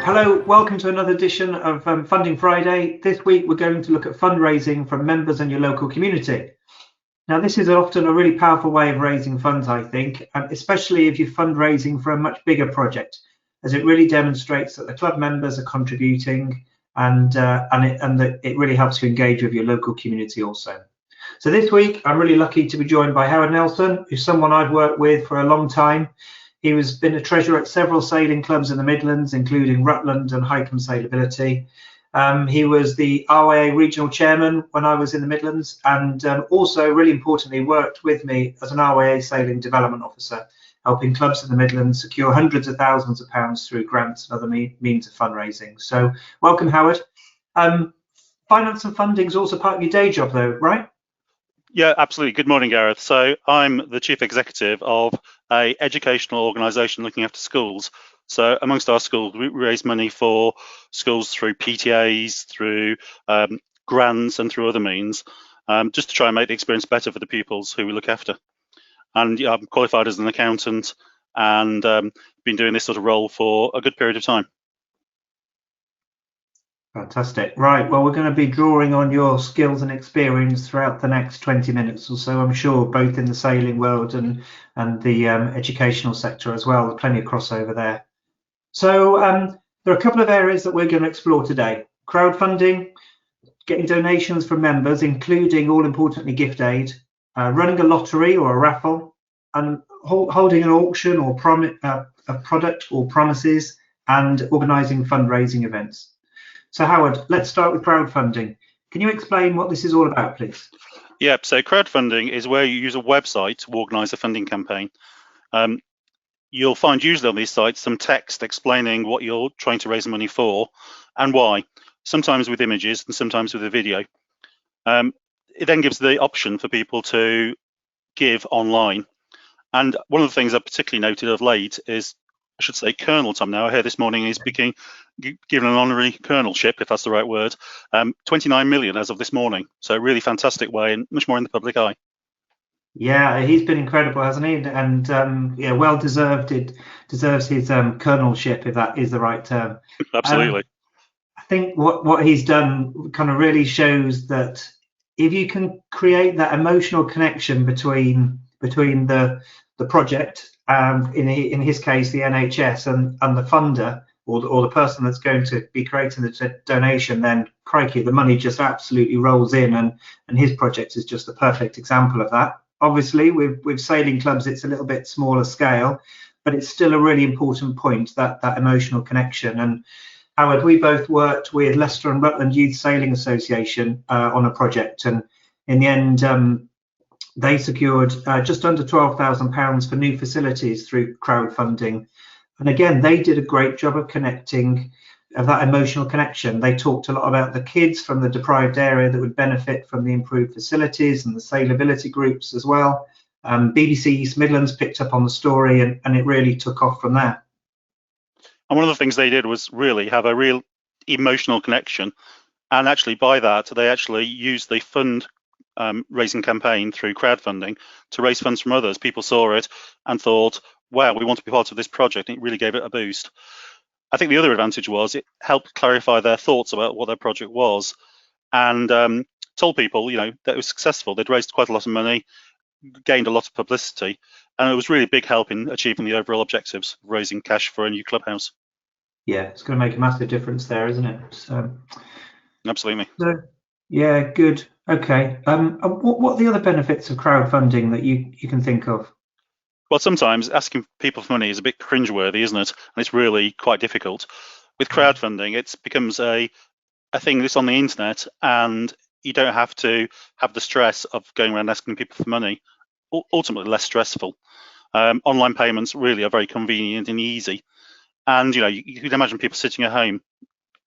Hello, welcome to another edition of Funding Friday. This week we're going to look at fundraising from members in your local community. Now this is often a really powerful way of raising funds, I think, especially if you're fundraising for a much bigger project, as it really demonstrates that the club members are contributing and it really helps you engage with your local community also. So this week I'm really lucky to be joined by Howard Nelson, who's someone I've worked with for a long time. He has been a treasurer at several sailing clubs in the Midlands, including Rutland and Highcombe Sailability. He was the RYA regional chairman when I was in the Midlands, and also, really importantly, worked with me as an RYA sailing development officer, helping clubs in the Midlands secure hundreds of thousands of pounds through grants and other means of fundraising. So welcome, Howard. Finance and funding is also part of your day job, though, right? Yeah, absolutely. Good morning, Gareth. So I'm the chief executive of an educational organisation looking after schools. So amongst our schools, we raise money for schools through PTAs, through grants and through other means, just to try and make the experience better for the pupils who we look after. And yeah, I'm qualified as an accountant and been doing this sort of role for a good period of time. Fantastic. Right, well, we're going to be drawing on your skills and experience throughout the next 20 minutes or so, I'm sure, both in the sailing world and the educational sector as well. There's plenty of crossover there. So there are a couple of areas that we're going to explore today. Crowdfunding, getting donations from members, including, all importantly, gift aid, running a lottery or a raffle, and holding an auction or a product or promises, and organising fundraising events. So Howard, let's start with crowdfunding. Can you explain what this is all about, please? Yeah, so crowdfunding is where you use a website to organise a funding campaign. You'll find usually on these sites some text explaining what you're trying to raise money for and why, sometimes with images and sometimes with a video. It then gives the option for people to give online. And one of the things I particularly noted of late is, I should say, Colonel Tom now, I heard this morning he's given an honorary colonelship, if that's the right word, 29 million as of this morning. So a really fantastic way and much more in the public eye. Yeah, he's been incredible, hasn't he? And yeah, well deserved. It deserves his colonelship, if that is the right term. Absolutely. I think what he's done kind of really shows that if you can create that emotional connection between the project, in his case the NHS and the funder or the person that's going to be creating the donation, then crikey, the money just absolutely rolls in, and his project is just the perfect example of that. Obviously with sailing clubs it's a little bit smaller scale, but it's still a really important point, that emotional connection. And Howard, we both worked with Leicester and Rutland Youth Sailing Association on a project, and in the end they secured just under £12,000 for new facilities through crowdfunding. And again, they did a great job of connecting, of that emotional connection. They talked a lot about the kids from the deprived area that would benefit from the improved facilities, and the sailability groups as well. BBC East Midlands picked up on the story, and it really took off from there. And one of the things they did was really have a real emotional connection. And actually by that, they actually used the fund raising campaign through crowdfunding to raise funds from others. People saw it and thought, wow, we want to be part of this project. And it really gave it a boost. I think the other advantage was it helped clarify their thoughts about what their project was, and told people, that it was successful. They'd raised quite a lot of money, gained a lot of publicity, and it was really a big help in achieving the overall objectives of raising cash for a new clubhouse. Yeah, it's going to make a massive difference there, isn't it? So, absolutely. So, yeah, good. Okay. What are the other benefits of crowdfunding that you can think of? Well, sometimes asking people for money is a bit cringeworthy, isn't it? And it's really quite difficult. With crowdfunding, it becomes a thing that's on the internet, and you don't have to have the stress of going around asking people for money. Ultimately, less stressful. Online payments really are very convenient and easy. And you can imagine people sitting at home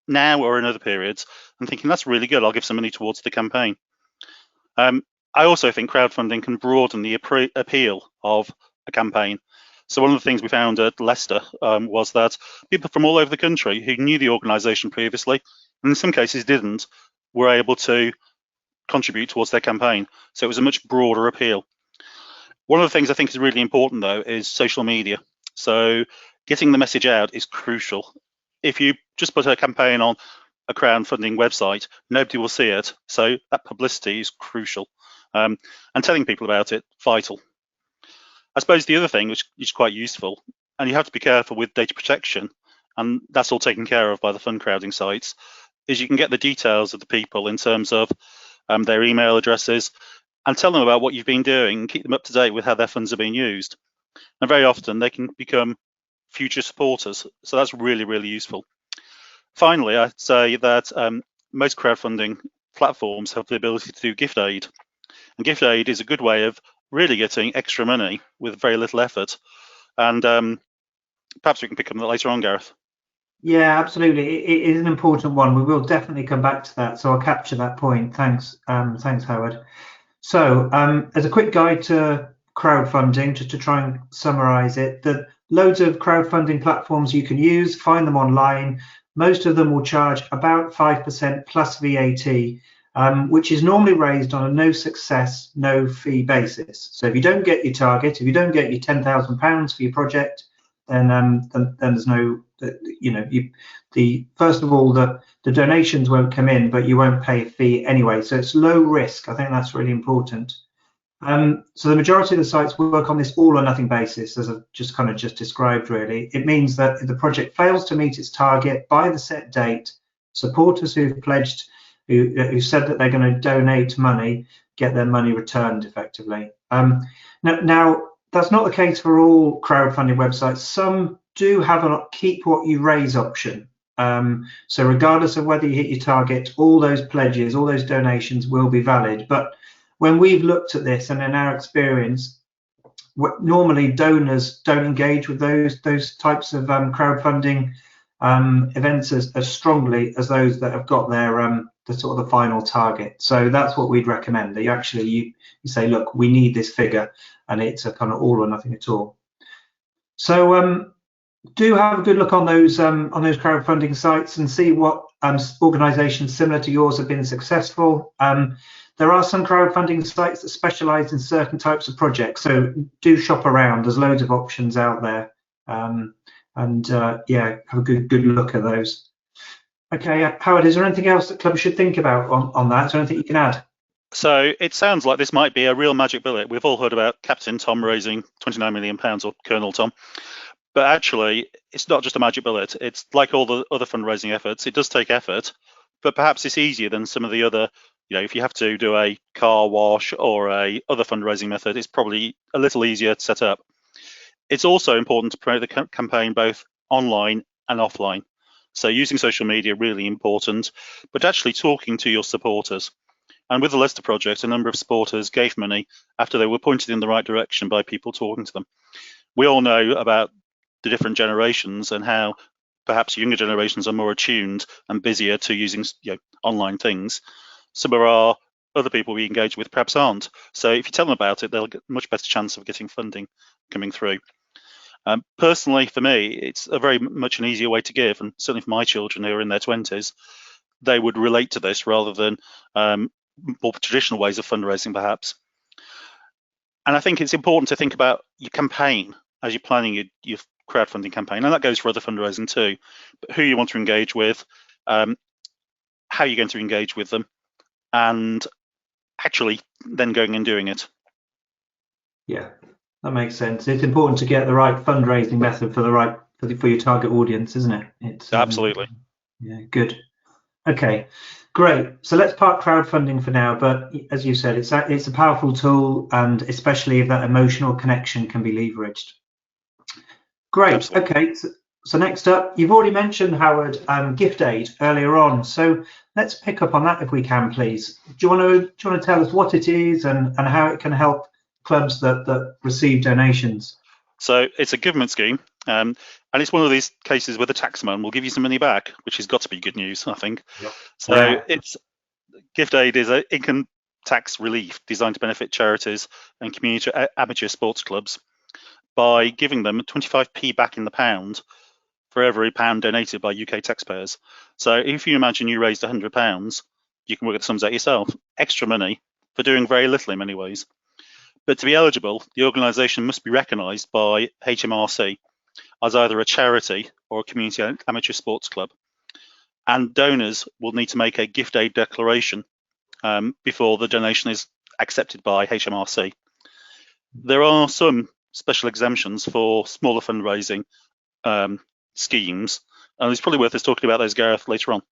now or in other periods and thinking, that's really good, I'll give some money towards the campaign. I also think crowdfunding can broaden the appeal of a campaign. So one of the things we found at Leicester was that people from all over the country who knew the organisation previously, and in some cases didn't, were able to contribute towards their campaign. So it was a much broader appeal. One of the things I think is really important, though, is social media. So getting the message out is crucial. if you just put a campaign on a crowdfunding website, nobody will see it. So that publicity is crucial, and telling people about it, vital. I suppose the other thing, which is quite useful, and you have to be careful with data protection, and that's all taken care of by the fund crowding sites, is you can get the details of the people in terms of their email addresses, and tell them about what you've been doing and keep them up to date with how their funds are being used. And very often they can become future supporters. So that's really, really useful. Finally, I'd say that most crowdfunding platforms have the ability to do gift aid. And gift aid is a good way of really getting extra money with very little effort. And perhaps we can pick up on that later on, Gareth. Yeah, absolutely. It is an important one. We will definitely come back to that. So I'll capture that point. Thanks, Howard. So as a quick guide to crowdfunding, just to try and summarize it, that loads of crowdfunding platforms you can use, find them online. Most of them will charge about 5% plus VAT, which is normally raised on a no success, no fee basis. So if you don't get your target, if you don't get your £10,000 for your project, then there's no, first of all, the donations won't come in, but you won't pay a fee anyway. So it's low risk. I think that's really important. So the majority of the sites work on this all or nothing basis, as I've just described, really. It means that if the project fails to meet its target by the set date, supporters who've pledged, who said that they're going to donate money, get their money returned effectively. Now, that's not the case for all crowdfunding websites. Some do have a keep what you raise option. So regardless of whether you hit your target, all those pledges, all those donations will be valid. But when we've looked at this, and in our experience, normally donors don't engage with those types of crowdfunding events as strongly as those that have got their the sort of the final target. So that's what we'd recommend, that you say, look, we need this figure, and it's a kind of all or nothing at all. So do have a good look on those crowdfunding sites and see what organizations similar to yours have been successful. There are some crowdfunding sites that specialize in certain types of projects, so do shop around. There's loads of options out there, yeah, have a good look at those. Okay, Howard, is there anything else that clubs should think about on that? Is there anything you can add? So it sounds like this might be a real magic bullet. We've all heard about Captain Tom raising £29 million, or Colonel Tom, but actually it's not just a magic bullet. It's like all the other fundraising efforts. It does take effort, but perhaps it's easier than some of the other, if you have to do a car wash or a other fundraising method, it's probably a little easier to set up. It's also important to promote the campaign both online and offline. So using social media, really important, but actually talking to your supporters. And with the Leicester project, a number of supporters gave money after they were pointed in the right direction by people talking to them. We all know about the different generations and how perhaps younger generations are more attuned and busier to using online things. Some of our other people we engage with perhaps aren't. So if you tell them about it, they'll get a much better chance of getting funding coming through. Personally, for me, it's a very much an easier way to give, and certainly for my children who are in their 20s, they would relate to this rather than more traditional ways of fundraising, perhaps. And I think it's important to think about your campaign as you're planning your crowdfunding campaign, and that goes for other fundraising too. But who you want to engage with, how you're going to engage with them, and actually then going and doing it. Yeah, that makes sense. It's important to get the right fundraising method for your target audience, isn't it? It's absolutely. Yeah, good. Okay, great. So let's park crowdfunding for now. But as you said, it's a powerful tool, and especially if that emotional connection can be leveraged. Great. Absolutely. Okay. So next up, you've already mentioned, Howard, gift aid earlier on. So let's pick up on that if we can, please. Do you want to tell us what it is and how it can help clubs that receive donations? So it's a government scheme, and it's one of these cases where the taxman will give you some money back, which has got to be good news, I think. Yep. So yeah. It's gift aid is an income tax relief designed to benefit charities and community amateur sports clubs by giving them 25p back in the pound for every pound donated by UK taxpayers. So if you imagine you raised £100, you can work the sums out yourself. Extra money for doing very little in many ways. But to be eligible, the organisation must be recognised by HMRC, as either a charity or a community amateur sports club. And donors will need to make a gift aid declaration before the donation is accepted by HMRC. There are some special exemptions for smaller fundraising schemes, and it's probably worth us talking about those, Gareth, later on.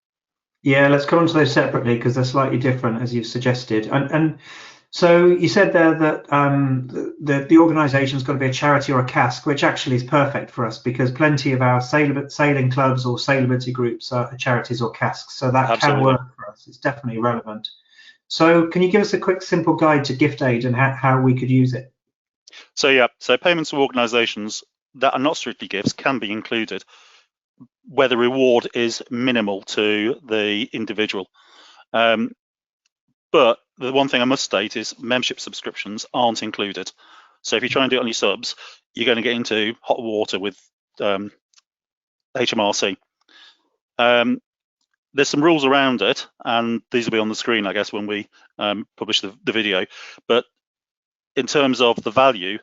Yeah, let's come on to those separately because they're slightly different, as you've suggested. And so you said there that the organisation's got to be a charity or a CASC, which actually is perfect for us because plenty of our sailing clubs or sailability groups are charities or CASCs, so that Absolutely. Can work for us. It's definitely relevant. So can you give us a quick, simple guide to gift aid and how we could use it? So yeah, so payments to organisations that are not strictly gifts can be included, where the reward is minimal to the individual. But the one thing I must state is membership subscriptions aren't included. So if you try and do it on your subs, you're going to get into hot water with HMRC. There's some rules around it, and these will be on the screen, I guess, when we publish the video. But in terms of the value,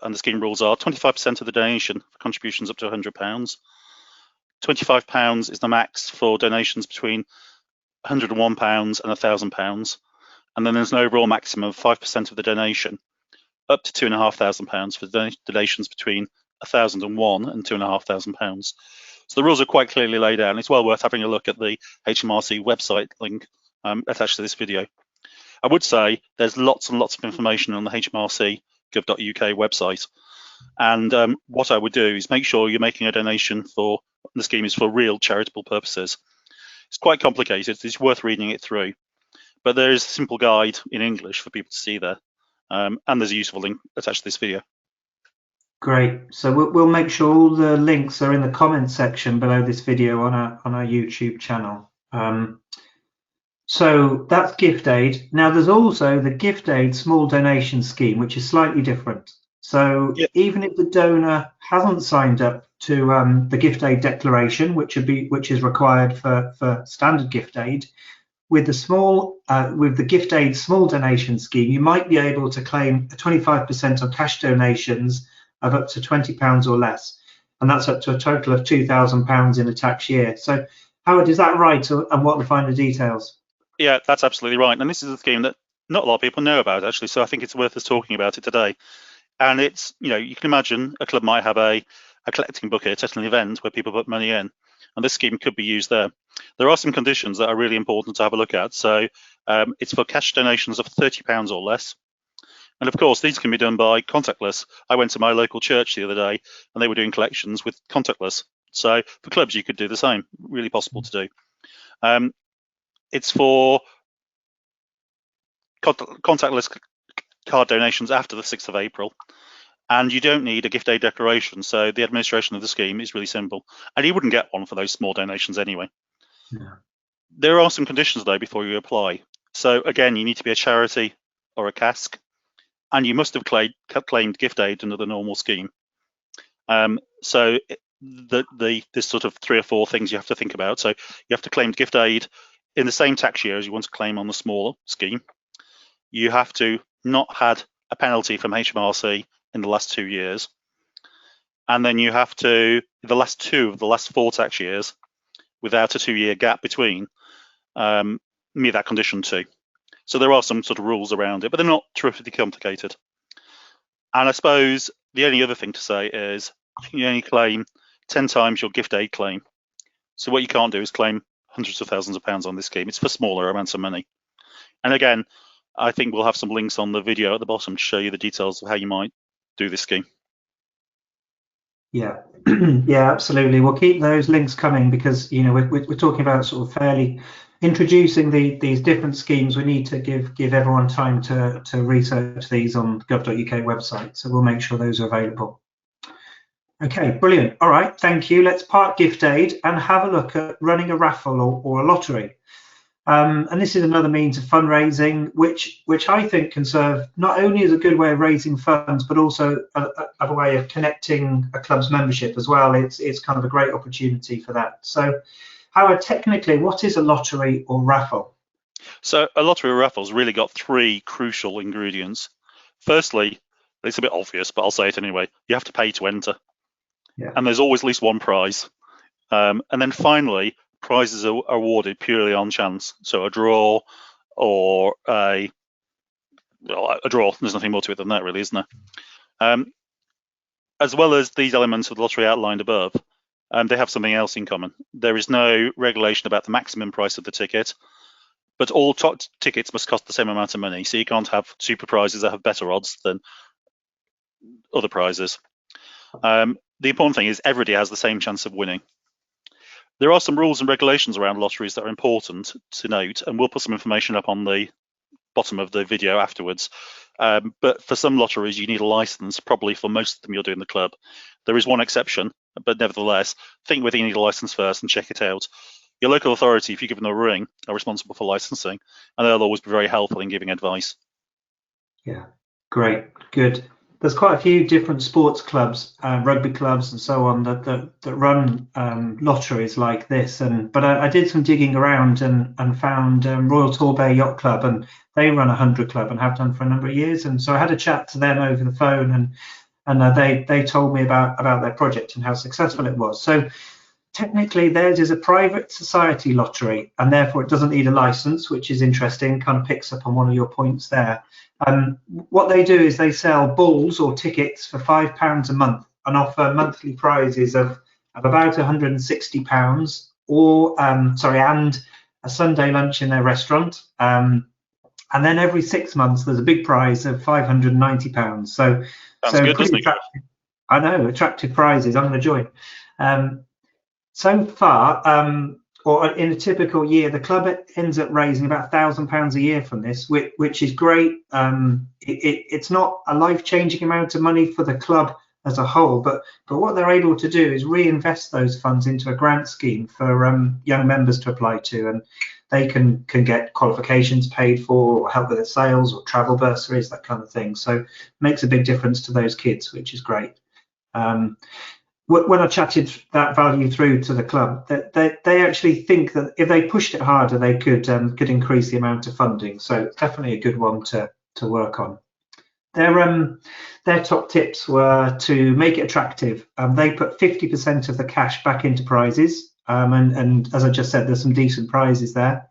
and the scheme rules are 25% of the donation for contributions up to £100. £25 is the max for donations between £101 and £1,000. And then there's an overall maximum of 5% of the donation, up to £2,500 for donations between £1,001 and £2,500. So the rules are quite clearly laid out, and it's well worth having a look at the HMRC website link attached to this video. I would say there's lots and lots of information on the HMRC.gov.uk website. And what I would do is make sure you're making a donation for, the scheme is for real charitable purposes. It's quite complicated, it's worth reading it through. But there is a simple guide in English for people to see there. And there's a useful link attached to this video. Great. So we'll make sure all the links are in the comments section below this video on our YouTube channel. So that's gift aid. Now there's also the gift aid small donation scheme, which is slightly different. So even if the donor hasn't signed up to the gift aid declaration, which is required for standard gift aid, with the gift aid small donation scheme, you might be able to claim a 25% on cash donations of up to £20 or less, and that's up to a total of £2,000 in a tax year. So Howard, is that right, and what are the finer details? Yeah, that's absolutely right. And this is a scheme that not a lot of people know about, actually, so I think it's worth us talking about it today. And it's, you can imagine a club might have a collecting bucket at an event where people put money in, and this scheme could be used there. There are some conditions that are really important to have a look at. So it's for cash donations of £30 or less. And of course, these can be done by contactless. I went to my local church the other day and they were doing collections with contactless. So for clubs, you could do the same, really possible to do. It's for contactless card donations after the 6th of April. And you don't need a gift aid declaration. So the administration of the scheme is really simple. And you wouldn't get one for those small donations anyway. Yeah. There are some conditions though before you apply. So again, you need to be a charity or a CASC, and you must have claimed gift aid under the normal scheme. So there's sort of 3 or 4 things you have to think about. So you have to claim gift aid in the same tax year as you want to claim on the smaller scheme. You have to not had a penalty from HMRC in the last 2 years. And then you have to, the last 2 of the last 4 tax years, without a 2-year gap between, meet that condition too. So there are some sort of rules around it, but they're not terrifically complicated. And I suppose the only other thing to say is you only claim 10 times your gift aid claim. So what you can't do is claim hundreds of thousands of pounds on this scheme. It's for smaller amounts of money. And again, I think we'll have some links on the video at the bottom to show you the details of how you might do this scheme. Yeah, yeah, absolutely. We'll keep those links coming because we're talking about sort of fairly introducing these different schemes. We need to give everyone time to research these on the gov.uk website. So we'll make sure those are available. Okay, brilliant. All right, thank you. Let's park gift aid and have a look at running a raffle or a lottery. And this is another means of fundraising, which I think can serve not only as a good way of raising funds, but also a way of connecting a club's membership as well. It's kind of a great opportunity for that. So, Howard, technically, what is a lottery or raffle? So a lottery or raffle's really got 3 crucial ingredients. Firstly, it's a bit obvious, but I'll say it anyway. You have to pay to enter. Yeah. And there's always at least one prize. And then finally, prizes are awarded purely on chance. So a draw or a draw. There's nothing more to it than that, really, isn't there? As well as these elements of the lottery outlined above, they have something else in common. There is no regulation about the maximum price of the ticket, but all tickets must cost the same amount of money. So you can't have super prizes that have better odds than other prizes. The important thing is everybody has the same chance of winning. There are some rules and regulations around lotteries that are important to note, and we'll put some information up on the bottom of the video afterwards. But for some lotteries, you need a license. Probably for most of them, you'll do in the club. There is one exception, but nevertheless, think whether you need a license first and check it out. Your local authority, if you give them a ring, are responsible for licensing, and they'll always be very helpful in giving advice. Yeah, great, good. There's quite a few different sports clubs, rugby clubs and so on that run lotteries like this. But I did some digging around and found Royal Torbay Yacht Club, and they run 100 Club and have done for a number of years. And so I had a chat to them over the phone, and they told me about their project and how successful it was. So technically theirs is a private society lottery, and therefore it doesn't need a license, which is interesting, kind of picks up on one of your points there. What they do is they sell balls or tickets for £5 a month and offer monthly prizes of about £160 and a Sunday lunch in their restaurant. And then every 6 months there's a big prize of £590. So good, pretty attractive. I know, attractive prizes. I'm going to join. So far, or in a typical year, the club ends up raising about £1,000 a year from this, which is great. It's not a life-changing amount of money for the club as a whole, but what they're able to do is reinvest those funds into a grant scheme for young members to apply to, and they can get qualifications paid for, or help with their sales, or travel bursaries, that kind of thing. So it makes a big difference to those kids, which is great. When I chatted that value through to the club, they actually think that if they pushed it harder, they could increase the amount of funding. So it's definitely a good one to work on. Their top tips were to make it attractive. They put 50% of the cash back into prizes, and as I just said, there's some decent prizes there.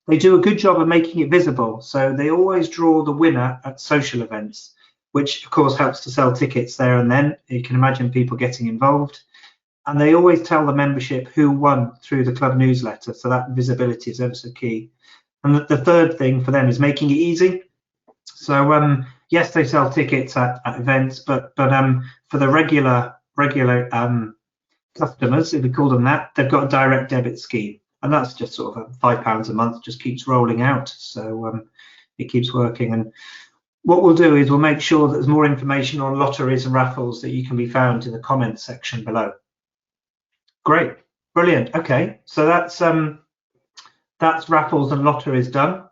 They do a good job of making it visible, so they always draw the winner at social events, which of course helps to sell tickets there and then. You can imagine people getting involved. And they always tell the membership who won through the club newsletter, so that visibility is ever so key. And the third thing for them is making it easy. So yes, they sell tickets at events, but for the regular customers, if we call them that, they've got a direct debit scheme, and that's just sort of £5 a month, just keeps rolling out. So it keeps working. And what we'll do is we'll make sure that there's more information on lotteries and raffles that you can be found in the comments section below. Great, brilliant. Okay, so that's raffles and lotteries done.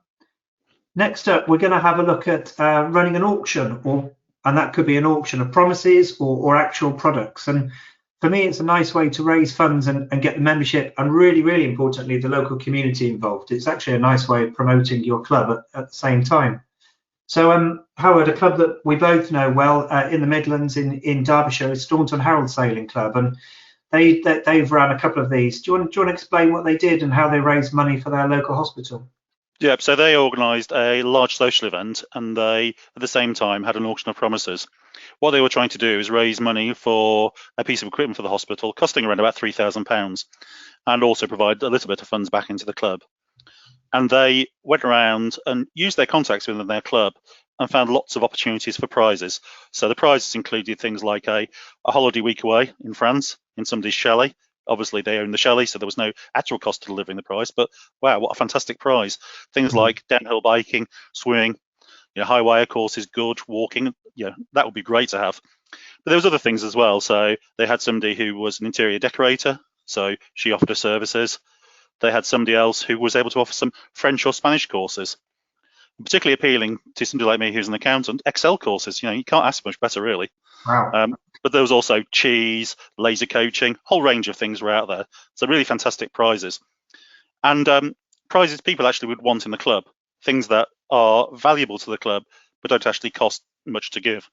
Next up, we're going to have a look at running an auction, and that could be an auction of promises or actual products. And for me, it's a nice way to raise funds and get the membership, and really, really importantly, the local community involved. It's actually a nice way of promoting your club at the same time. So Howard, a club that we both know well in the Midlands in Derbyshire is Staunton Harold Sailing Club, and they've run a couple of these. Do you want to explain what they did and how they raised money for their local hospital? Yeah, so they organised a large social event, and they at the same time had an auction of promises. What they were trying to do is raise money for a piece of equipment for the hospital, costing around about £3,000, and also provide a little bit of funds back into the club. And they went around and used their contacts within their club and found lots of opportunities for prizes. So the prizes included things like a holiday week away in France in somebody's chalet. Obviously, they own the chalet, so there was no actual cost to delivering the prize. But wow, what a fantastic prize! Things like downhill biking, swimming, high wire courses, good walking. That would be great to have. But there was other things as well. So they had somebody who was an interior decorator, so she offered her services. They had somebody else who was able to offer some French or Spanish courses. Particularly appealing to somebody like me who's an accountant, Excel courses. You can't ask much better, really. Wow. But there was also cheese, laser coaching, whole range of things were out there. So really fantastic prizes. And prizes people actually would want in the club, things that are valuable to the club, but don't actually cost much to give.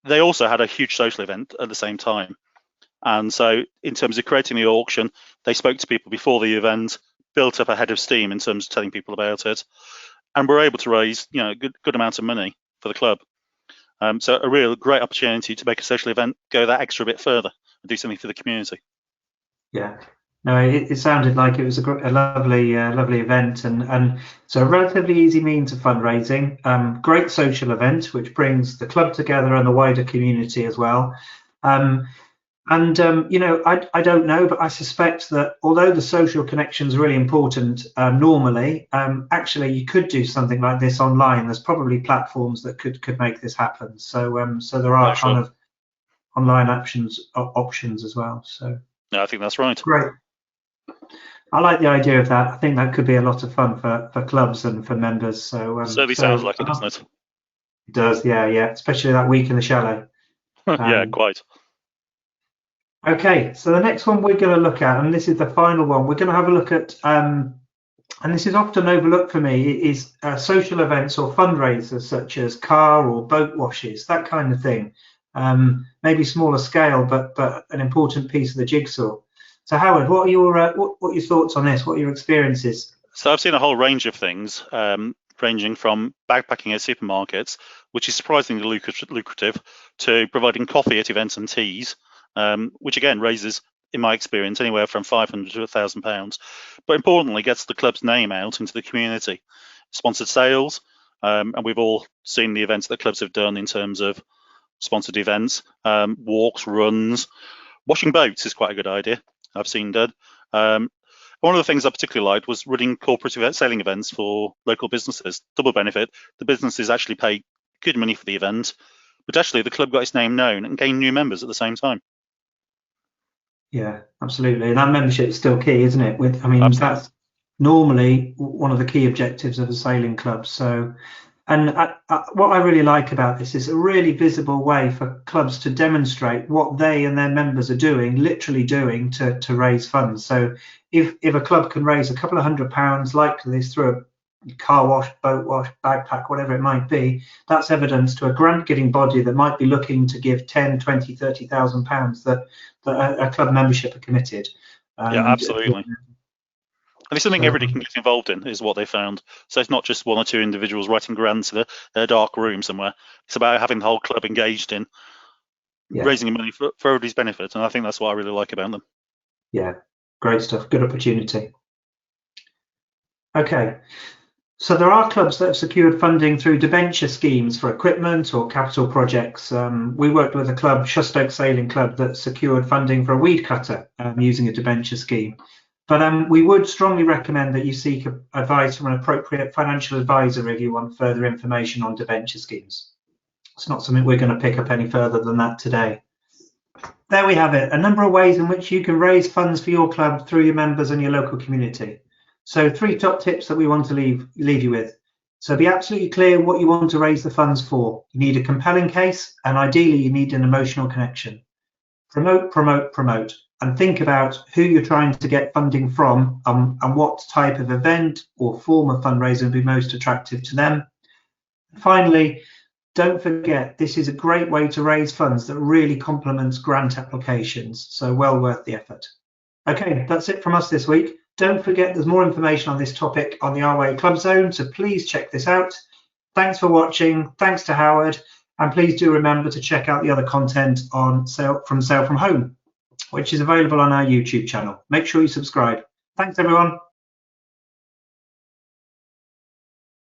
they also had a huge social event at the same time. And so in terms of creating the auction, they spoke to people before the event, built up a head of steam in terms of telling people about it, and were able to raise, you know, a good amount of money for the club. So a real great opportunity to make a social event go that extra bit further and do something for the community. Yeah, no, it sounded like it was a lovely event, and so a relatively easy means of fundraising. Great social event which brings the club together and the wider community as well. You know, I don't know, but I suspect that although the social connection is really important normally, actually you could do something like this online. There's probably platforms that could make this happen. So so there are kind of online options as well. So yeah, I think that's right. Great. I like the idea of that. I think that could be a lot of fun for clubs and for members. So certainly sounds like it, doesn't it? It does, yeah, especially that week in the chalet. Yeah, quite. Okay, so the next one we're going to look at, and this is the final one, we're going to have a look at, and this is often overlooked for me, is social events or fundraisers such as car or boat washes, that kind of thing. Maybe smaller scale, but an important piece of the jigsaw. So Howard, what are your thoughts on this? What are your experiences? So I've seen a whole range of things, ranging from backpacking at supermarkets, which is surprisingly lucrative, to providing coffee at events and teas, which again raises, in my experience, anywhere from £500 to £1,000, but importantly gets the club's name out into the community. Sponsored sales, and we've all seen the events that clubs have done in terms of sponsored events, walks, runs. Washing boats is quite a good idea, I've seen done. One of the things I particularly liked was running corporate sailing events for local businesses. Double benefit, the businesses actually pay good money for the event, but actually the club got its name known and gained new members at the same time. Yeah, absolutely. And that membership is still key, isn't it? I mean, absolutely. That's normally one of the key objectives of a sailing club. So, and what I really like about this is a really visible way for clubs to demonstrate what they and their members are doing, literally doing to raise funds. So if a club can raise a couple of £100 like this through a car wash, boat wash, backpack, whatever it might be, that's evidence to a grant getting body that might be looking to give 10, 20, 30,000 pounds that a club membership are committed. Yeah, absolutely. And it's something everybody can get involved in, is what they found. So it's not just one or two individuals writing grants in a dark room somewhere. It's about having the whole club engaged in raising money for everybody's benefit. And I think that's what I really like about them. Yeah, great stuff. Good opportunity. Okay. So there are clubs that have secured funding through debenture schemes for equipment or capital projects. We worked with a club, Shustoke Sailing Club, that secured funding for a weed cutter using a debenture scheme. But we would strongly recommend that you seek advice from an appropriate financial advisor if you want further information on debenture schemes. It's not something we're going to pick up any further than that today. There we have it, a number of ways in which you can raise funds for your club through your members and your local community. So 3 top tips that we want to leave you with. So be absolutely clear what you want to raise the funds for. You need a compelling case, and ideally you need an emotional connection. Promote, promote, promote. And think about who you're trying to get funding from and what type of event or form of fundraising would be most attractive to them. Finally, don't forget, this is a great way to raise funds that really complements grant applications, so well worth the effort. Okay, that's it from us this week. Don't forget, there's more information on this topic on the RYA Club Zone, so please check this out. Thanks for watching, thanks to Howard, and please do remember to check out the other content on Sail from Home, which is available on our YouTube channel. Make sure you subscribe. Thanks, everyone.